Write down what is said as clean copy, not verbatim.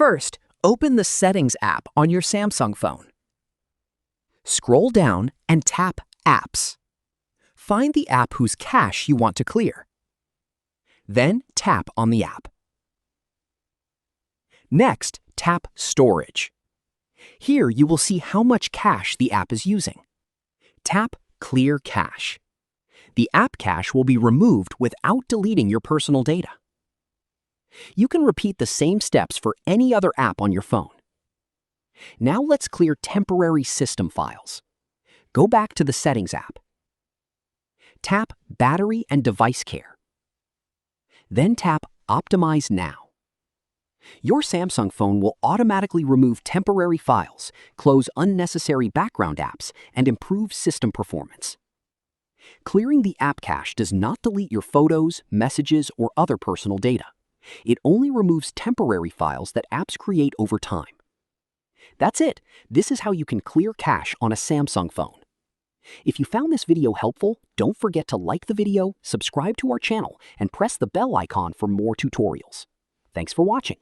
First, open the Settings app on your Samsung phone. Scroll down and tap Apps. Find the app whose cache you want to clear. Then tap on the app. Next, tap Storage. Here you will see how much cache the app is using. Tap Clear Cache. The app cache will be removed without deleting your personal data. You can repeat the same steps for any other app on your phone. Now let's clear temporary system files. Go back to the Settings app. Tap Battery and Device Care. Then tap Optimize Now. Your Samsung phone will automatically remove temporary files, close unnecessary background apps, and improve system performance. Clearing the app cache does not delete your photos, messages, or other personal data. It only removes temporary files that apps create over time. That's it. This is how you can clear cache on a Samsung phone. If you found this video helpful, don't forget to like the video, subscribe to our channel, and press the bell icon for more tutorials. Thanks for watching.